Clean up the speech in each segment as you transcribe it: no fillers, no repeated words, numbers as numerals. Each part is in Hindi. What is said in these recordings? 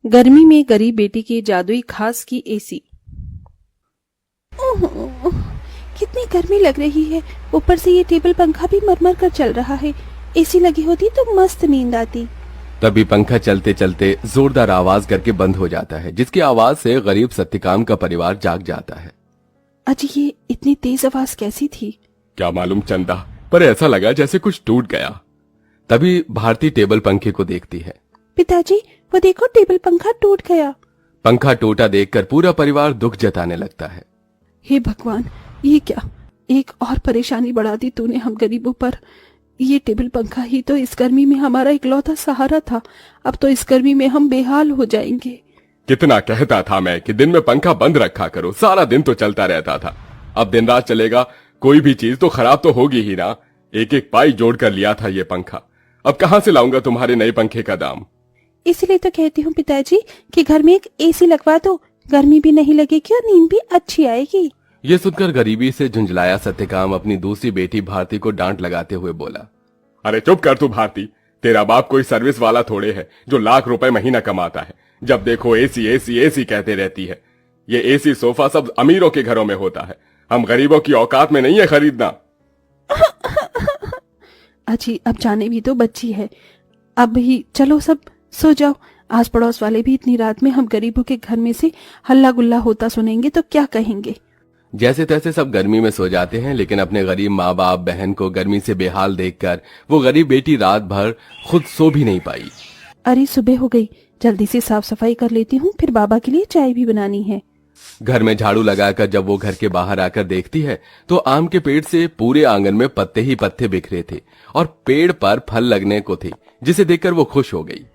गर्मी में गरीब बेटी की जादुई खास की एसी। ओह, कितनी गर्मी लग रही है। ऊपर से ये टेबल पंखा भी मरमर कर चल रहा है। एसी लगी होती तो मस्त नींद आती। तभी पंखा चलते चलते जोरदार आवाज करके बंद हो जाता है, जिसकी आवाज से गरीब सत्यकाम का परिवार जाग जाता है। अजी, ये इतनी तेज आवाज कैसी थी? क्या मालूम चंदा, पर ऐसा लगा जैसे कुछ टूट गया। तभी भारती टेबल पंखे को देखती है। पिताजी, वो देखो, टेबल पंखा टूट गया। पंखा टूटा देखकर पूरा परिवार दुख जताने लगता है। हे भगवान, ये क्या, एक और परेशानी बढ़ा दी तूने हम गरीबों पर। ये टेबल पंखा ही तो इस गर्मी में हमारा इकलौता सहारा था। अब तो इस गर्मी में हम बेहाल हो जाएंगे। कितना कहता था मैं कि दिन में पंखा बंद रखा करो, सारा दिन तो चलता रहता था। अब दिन रात चलेगा, कोई भी चीज तो खराब तो होगी ही ना। एक एक पाई जोड़ कर लिया था ये पंखा, अब कहां से लाऊंगा तुम्हारे नए पंखे का दाम। इसीलिए तो कहती हूँ पिताजी कि घर में एक एसी लगवा दो। गर्मी भी नहीं लगेगी और नींद भी अच्छी आएगी। ये सुनकर गरीबी से झुंझलाया सत्यकाम अपनी दूसरी बेटी भारती को डांट लगाते हुए बोला, अरे चुप कर तू भारती, तेरा बाप कोई सर्विस वाला थोड़े है जो लाख रुपए महीना कमाता है। जब देखो एसी एसी एसी कहते रहती है। ये एसी सोफा सब अमीरों के घरों में होता है, हम गरीबों की औकात में नहीं है खरीदना। अजी, अब जाने भी तो बच्ची है। अब ही चलो सब सो जाओ। आस पड़ोस वाले भी इतनी रात में हम गरीबों के घर में से हल्ला गुल्ला होता सुनेंगे तो क्या कहेंगे। जैसे तैसे सब गर्मी में सो जाते हैं, लेकिन अपने गरीब माँ बाप बहन को गर्मी से बेहाल देखकर वो गरीब बेटी रात भर खुद सो भी नहीं पाई। अरे सुबह हो गई, जल्दी से साफ सफाई कर लेती हूँ, फिर बाबा के लिए चाय भी बनानी है। घर में झाड़ू लगाकर जब वो घर के बाहर आकर देखती है तो आम के पेड़ से पूरे आंगन में पत्ते ही पत्ते बिखरे थे और पेड़ पर फल लगने को थे, जिसे देखकर वो खुश हो गई।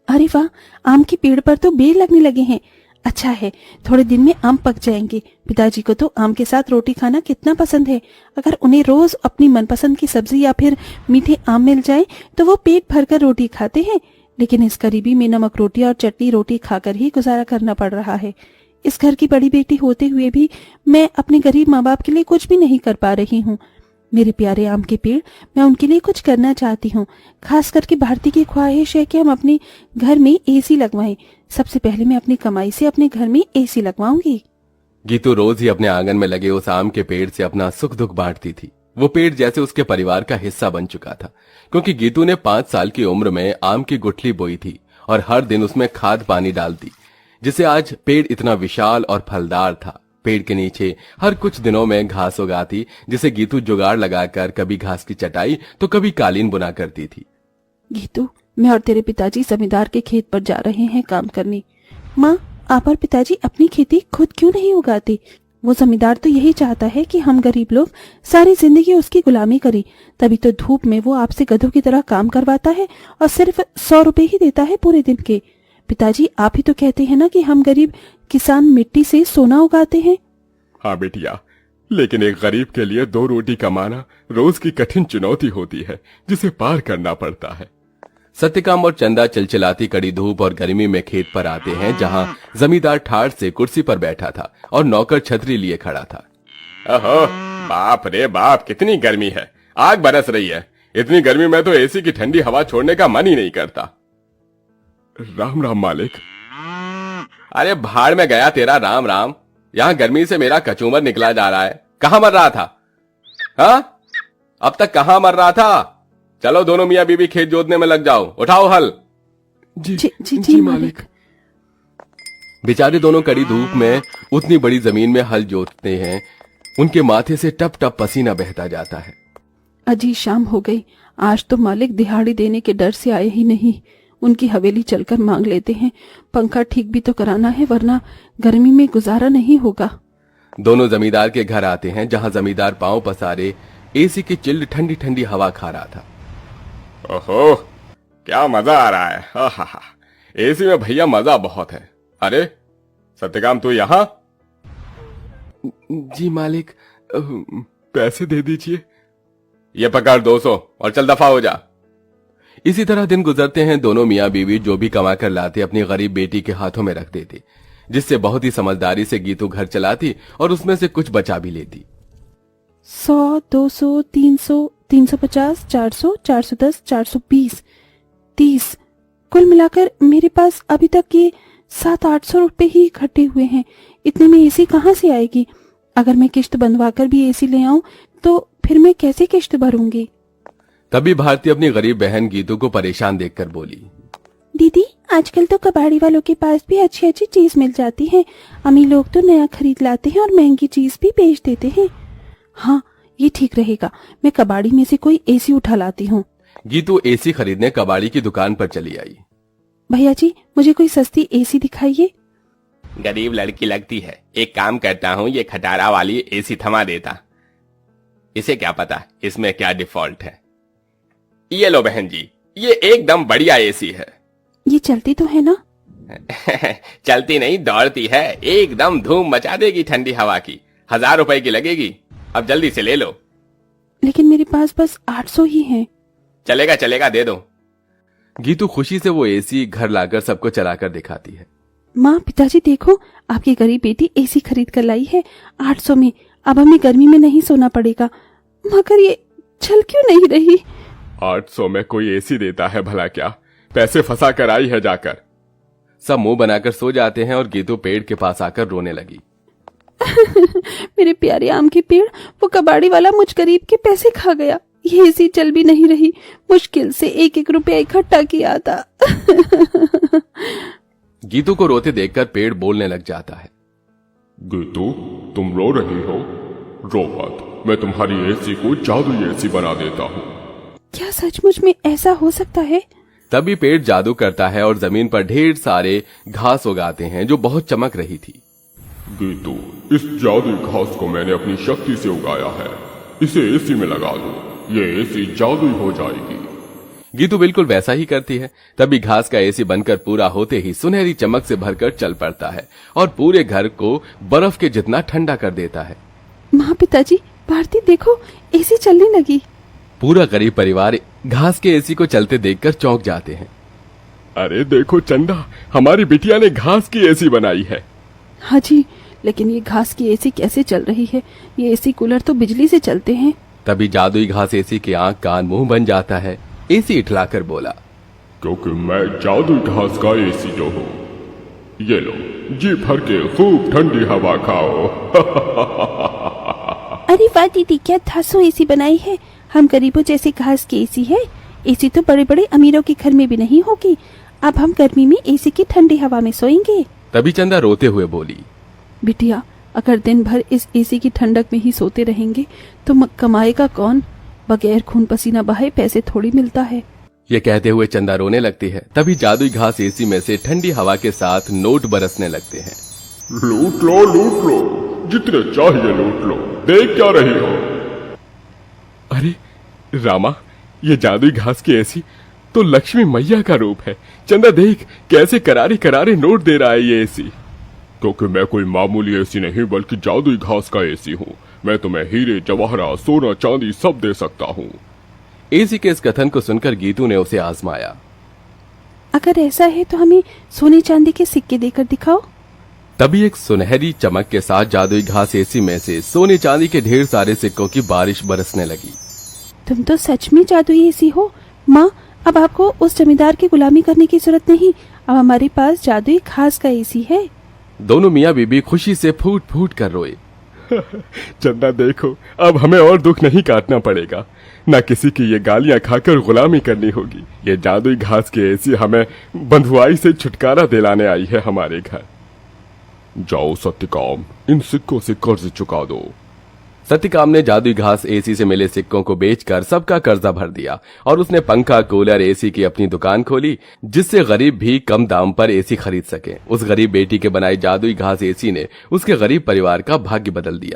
अरे वाह, आम के पेड़ पर तो बेर लगने लगे हैं। अच्छा है, थोड़े दिन में आम पक जाएंगे। पिताजी को तो आम के साथ रोटी खाना कितना पसंद है। अगर उन्हें रोज अपनी मनपसंद की सब्जी या फिर मीठे आम मिल जाए तो वो पेट भरकर रोटी खाते हैं। लेकिन इस गरीबी में नमक रोटी और चटनी रोटी खाकर ही गुजारा करना पड़ रहा है। इस घर की बड़ी बेटी होते हुए भी मैं अपने गरीब माँ बाप के लिए कुछ भी नहीं कर पा रही हूँ। मेरे प्यारे आम के पेड़, मैं उनके लिए कुछ करना चाहती हूँ। खास करके भारती की ख्वाहिश है कि हम अपने घर में एसी लगवाएं। सबसे पहले मैं अपनी कमाई से अपने घर में एसी लगवाऊंगी। गीतू रोज ही अपने आंगन में लगे उस आम के पेड़ से अपना सुख दुख बांटती थी। वो पेड़ जैसे उसके परिवार का हिस्सा बन चुका था, क्योंकि गीतू ने 5 साल की उम्र में आम की गुठली बोई थी और हर दिन उसमें खाद पानी डालती, जिससे आज पेड़ इतना विशाल और फलदार था। पेड़ के नीचे हर कुछ दिनों में घास उगाती, जिसे गीतू जुगाड़ लगाकर कभी घास की चटाई तो कभी कालीन बुना करती थी। गीतू, मैं और तेरे पिताजी जमींदार के खेत पर जा रहे हैं काम करने। माँ, आप और पिताजी अपनी खेती खुद क्यों नहीं उगाते? वो जमींदार तो यही चाहता है कि हम गरीब लोग सारी जिंदगी उसकी गुलामी करें। तभी तो धूप में वो आपसे गधों की तरह काम करवाता है और सिर्फ 100 रुपए ही देता है पूरे दिन के। पिताजी, आप ही तो कहते हैं ना कि हम गरीब किसान मिट्टी से सोना उगाते हैं। हाँ बेटिया, लेकिन एक गरीब के लिए 2 रोटी कमाना रोज की कठिन चुनौती होती है, जिसे पार करना पड़ता है। सत्यकाम और चंदा चिलचिलाती कड़ी धूप और गर्मी में खेत पर आते हैं, जहां जमींदार ठाठ से कुर्सी पर बैठा था और नौकर छतरी लिए खड़ा था। ओहो, बाप रे बाप, कितनी गर्मी है, आग बरस रही है। इतनी गर्मी में तो एसी की ठंडी हवा छोड़ने का मन ही नहीं करता। राम राम मालिक। अरे भाड़ में गया तेरा राम राम, यहाँ गर्मी से मेरा कचूमर निकला जा रहा है। कहाँ मर रहा था? हाँ, अब तक कहाँ मर रहा था? चलो दोनों मियाँ बीबी खेत जोतने में लग जाओ, उठाओ हल। जी मालिक। बेचारे दोनों कड़ी धूप में उतनी बड़ी जमीन में हल जोतते हैं, उनके माथे से टप टप पसीना बहता जाता है। अजी, शाम हो गई। आज तो मालिक दिहाड़ी देने के डर से आए ही नहीं। उनकी हवेली चलकर मांग लेते हैं। पंखा ठीक भी तो कराना है, वरना गर्मी में गुजारा नहीं होगा। दोनों जमींदार के घर आते हैं, जहां जमींदार पांव पसारे एसी की चिल्ड ठंडी ठंडी हवा खा रहा था। ओहो, क्या मजा आ रहा है। हा, एसी में भैया मजा बहुत है। अरे सत्यकाम, तू यहाँ? जी मालिक, पैसे दे दीजिए। ये पकड़ 200 और चल दफा हो जा। इसी तरह दिन गुजरते हैं। दोनों मियाँ बीवी जो भी कमा कर लाते अपनी गरीब बेटी के हाथों में रख देते, जिससे बहुत ही समझदारी से गीतू घर चलाती और उसमें से कुछ बचा भी लेती। 100, 200, 300, 350, 400, 410, 420, 30। कुल मिलाकर मेरे पास अभी तक ये 700-800 रुपए ही इकट्ठे हुए हैं। इतने में एसी कहाँ से आएगी? अगर मैं किश्त बंधवाकर भी एसी ले आऊं तो फिर मैं कैसे किश्त भरूंगी? तभी भारती अपनी गरीब बहन गीतू को परेशान देखकर बोली, दीदी, आजकल तो कबाड़ी वालों के पास भी अच्छी अच्छी चीज मिल जाती है। अमीर लोग तो नया खरीद लाते हैं और महंगी चीज भी बेच देते हैं। हाँ, ये ठीक रहेगा। मैं कबाड़ी में से कोई एसी उठा लाती हूँ। गीतू एसी खरीदने कबाड़ी की दुकान पर चली आई। भैया जी, मुझे कोई सस्ती एसी दिखाइए। गरीब लड़की लगती है, एक काम करता हूँ, ये खटारा वाली एसी थमा देता। इसे क्या पता इसमें क्या डिफॉल्ट है। ये लो बहन जी, ये एकदम बढ़िया एसी है। ये चलती तो है ना? चलती नहीं, दौड़ती है। एकदम धूम मचा देगी ठंडी हवा की। 1000 रुपए की लगेगी। अब जल्दी से ले लो। लेकिन मेरे पास बस 800 ही हैं। चलेगा चलेगा, दे दो। गीतू खुशी से वो एसी घर लाकर सबको चलाकर दिखाती है। माँ, पिताजी देखो, आपकी गरीब बेटी एसी खरीद कर लाई है 800 में। अब हमें गर्मी में नहीं सोना पड़ेगा। मगर ये चल क्यों नहीं रही? 800 में कोई एसी देता है भला क्या? पैसे फंसा कर आई है जाकर। सब मुंह बनाकर सो जाते हैं और गीतू पेड़ के पास आकर रोने लगी। मेरे प्यारे आम के पेड़, वो कबाड़ी वाला मुझ गरीब के पैसे खा गया। ये एसी चल भी नहीं रही। मुश्किल से 1-1 रुपया इकट्ठा किया था। गीतू को रोते देखकर पेड़ बोलने लग जाता है। गीतू, तुम रो रही हो? रो मत, मैं तुम्हारी एसी को जादुई एसी बना देता हूँ। क्या सचमुच में ऐसा हो सकता है? तभी पेड़ जादू करता है और जमीन पर ढेर सारे घास उगाते हैं जो बहुत चमक रही थी। गीतू, इस जादुई घास को मैंने अपनी शक्ति से उगाया है। इसे एसी में लगा दो, ये एसी जादुई हो जाएगी। गीतू बिल्कुल वैसा ही करती है। तभी घास का एसी बनकर पूरा होते ही सुनहरी चमक से भरकर चल पड़ता है और पूरे घर को बर्फ के जितना ठंडा कर देता है। माँ, पिताजी, भारती देखो, एसी चलने लगी। पूरा गरीब परिवार घास के एसी को चलते देखकर चौंक जाते हैं। अरे देखो चंदा, हमारी बिटिया ने घास की एसी बनाई है। हाँ जी, लेकिन ये घास की एसी कैसे चल रही है? ये एसी कूलर तो बिजली से चलते हैं। तभी जादुई घास एसी के आंख कान मुंह बन जाता है। एसी इठलाकर बोला, क्योंकि मैं जादुई घास का एसी जो हूँ। ये लो, जी भर के खूब ठंडी हवा खाओ। अरे वाह दीदी, क्या धांसू एसी बनाई है। हम गरीबों जैसे घास की एसी है। एसी तो बड़े बड़े अमीरों के घर में भी नहीं होगी। अब हम गर्मी में एसी की ठंडी हवा में सोएंगे। तभी चंदा रोते हुए बोली, बिटिया, अगर दिन भर इस एसी की ठंडक में ही सोते रहेंगे तो कमाएगा कौन? बगैर खून पसीना बहाए पैसे थोड़ी मिलता है। ये कहते हुए चंदा रोने लगती है। तभी जादुई घास एसी में से ठंडी हवा के साथ नोट बरसने लगते हैं। लूट लो, लूट लो, जितने चाहिए लूट लो। देख क्या रही हो? अरे रामा, ये जादुई घास की एसी तो लक्ष्मी मैया का रूप है। चंदा देख, कैसे करारे करारे नोट दे रहा है ये एसी। क्योंकि मैं कोई मामूली एसी नहीं बल्कि जादुई घास का एसी हूँ। मैं तुम्हें हीरे जवाहरात सोना चांदी सब दे सकता हूँ। एसी के इस कथन को सुनकर गीतू ने उसे आजमाया। अगर ऐसा है तो हमें सोने चांदी के सिक्के देकर दिखाओ। तभी एक सुनहरी चमक के साथ जादुई घास एसी में से सोने चांदी के ढेर सारे सिक्कों की बारिश बरसने लगी। तुम तो सच में जादुई एसी हो। माँ, अब आपको उस जमींदार की गुलामी करने की जरूरत नहीं। अब हमारे पास जादुई घास का एसी है। दोनों मियाँ बीबी खुशी से फूट फूट कर रोए। चंदा देखो, अब हमें और दुख नहीं काटना पड़ेगा। ना किसी की ये गालियां खाकर गुलामी करनी होगी। ये जादुई घास की एसी हमें बंधुआई से छुटकारा दिलाने आई है हमारे घर। जाओ सत्यकाम, इन सिक्कों से कर्ज चुका दो। सत्यकाम ने जादुई घास एसी से मिले सिक्कों को बेचकर सबका कर्जा भर दिया और उसने पंखा, कूलर, एसी की अपनी दुकान खोली, जिससे गरीब भी कम दाम पर एसी खरीद सके। उस गरीब बेटी के बनाई जादुई घास एसी ने उसके गरीब परिवार का भाग्य बदल दिया।